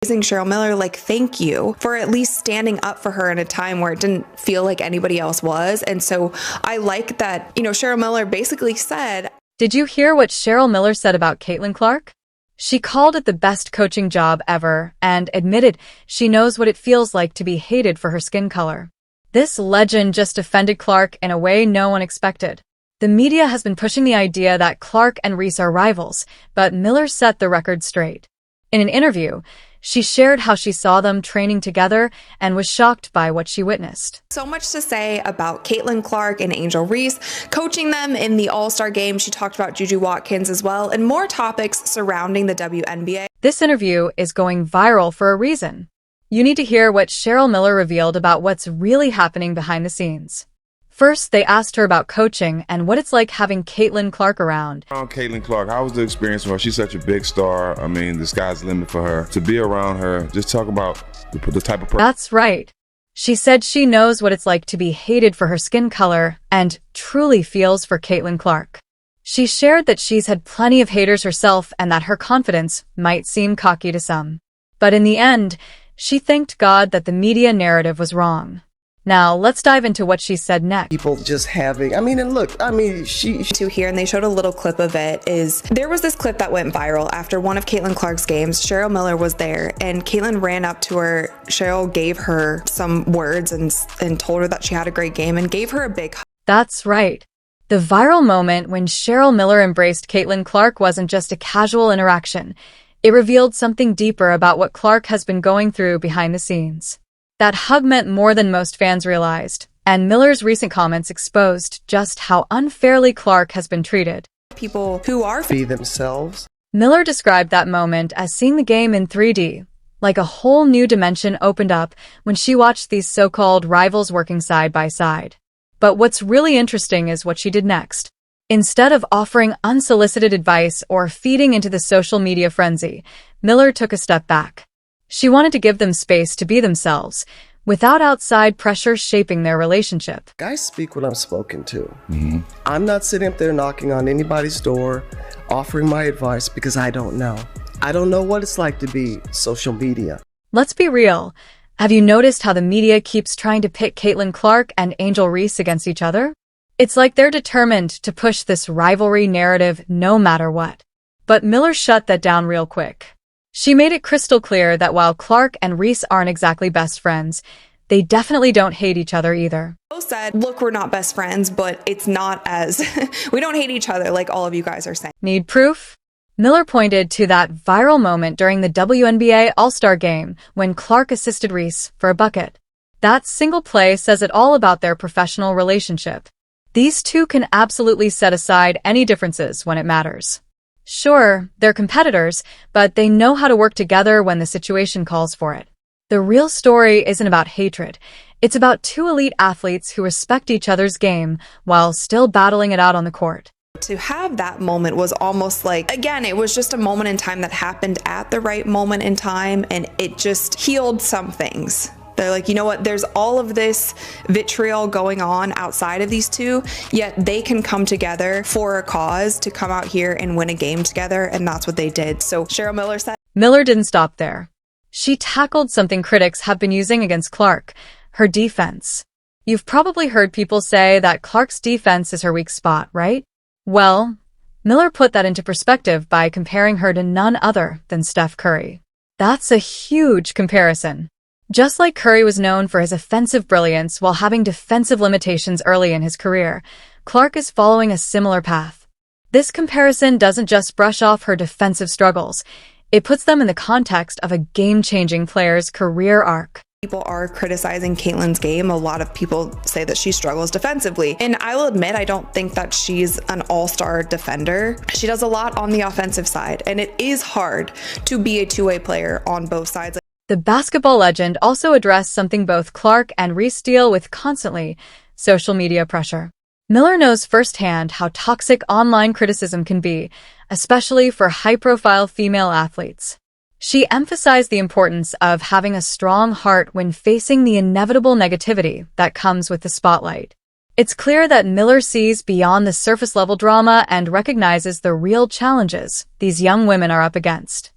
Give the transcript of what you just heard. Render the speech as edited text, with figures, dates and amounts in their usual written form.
Cheryl Miller, like, thank you for at least standing up for her in a time where it didn't feel like anybody else was. And so I like that, Cheryl Miller basically said, Did you hear what Cheryl Miller said about Caitlin Clark? She called it the best coaching job ever and admitted she knows what it feels like to be hated for her skin color. This legend just offended Clark in a way no one expected. The media has been pushing the idea that Clark and Reese are rivals, but Miller set the record straight. In an interview, she shared how she saw them training together and was shocked by what she witnessed. So much to say about Caitlin Clark and Angel Reese, coaching them in the All-Star game. She talked about Juju Watkins as well, and more topics surrounding the WNBA. This interview is going viral for a reason. You need to hear what Cheryl Miller revealed about what's really happening behind the scenes. First, they asked her about coaching and what it's like having Caitlin Clark around. Caitlin Clark, how was the experience for her? She's such a big star. I mean, the sky's the limit for her. To be around her, just talk about the type of person. That's right. She said she knows what it's like to be hated for her skin color and truly feels for Caitlin Clark. She shared that she's had plenty of haters herself and that her confidence might seem cocky to some. But in the end, she thanked God that the media narrative was wrong. Now, let's dive into what she said next. People just having, she To hear, and they showed a little clip of it, there was this clip that went viral after one of Caitlin Clark's games. Cheryl Miller was there, and Caitlin ran up to her. Cheryl gave her some words and told her that she had a great game and gave her a big hug. That's right. The viral moment when Cheryl Miller embraced Caitlin Clark wasn't just a casual interaction. It revealed something deeper about what Clark has been going through behind the scenes. That hug meant more than most fans realized, and Miller's recent comments exposed just how unfairly Clark has been treated. People who are be themselves. Miller described that moment as seeing the game in 3D, like a whole new dimension opened up when she watched these so-called rivals working side by side. But what's really interesting is what she did next. Instead of offering unsolicited advice or feeding into the social media frenzy, Miller took a step back. She wanted to give them space to be themselves, without outside pressure shaping their relationship. I speak what I'm spoken to. I'm not sitting up there knocking on anybody's door, offering my advice because I don't know. I don't know what it's like to be social media. Let's be real. Have you noticed how the media keeps trying to pit Caitlin Clark and Angel Reese against each other? It's like they're determined to push this rivalry narrative no matter what. But Miller shut that down real quick. She made it crystal clear that while Clark and Reese aren't exactly best friends, they definitely don't hate each other either. Both said, look, we're not best friends, but it's not as, we don't hate each other like all of you guys are saying. Need proof? Miller pointed to that viral moment during the WNBA All-Star game when Clark assisted Reese for a bucket. That single play says it all about their professional relationship. These two can absolutely set aside any differences when it matters. Sure, they're competitors, but they know how to work together when the situation calls for it. The real story isn't about hatred. It's about two elite athletes who respect each other's game while still battling it out on the court. To have that moment was almost like, again, it was just a moment in time that happened at the right moment in time, and it just healed some things. They're like, you know what, there's all of this vitriol going on outside of these two, yet they can come together for a cause to come out here and win a game together, and that's what they did. So Cheryl Miller said. Miller didn't stop there. She tackled something critics have been using against Clark, her defense. You've probably heard people say that Clark's defense is her weak spot, right? Well, Miller put that into perspective by comparing her to none other than Steph Curry. That's a huge comparison. Just like Curry was known for his offensive brilliance while having defensive limitations early in his career, Clark is following a similar path. This comparison doesn't just brush off her defensive struggles. It puts them in the context of a game-changing player's career arc. People are criticizing Caitlin's game. A lot of people say that she struggles defensively. And I will admit, I don't think that she's an all-star defender. She does a lot on the offensive side, and it is hard to be a two-way player on both sides. The basketball legend also addressed something both Clark and Reese deal with constantly: social media pressure. Miller knows firsthand how toxic online criticism can be, especially for high-profile female athletes. She emphasized the importance of having a strong heart when facing the inevitable negativity that comes with the spotlight. It's clear that Miller sees beyond the surface-level drama and recognizes the real challenges these young women are up against.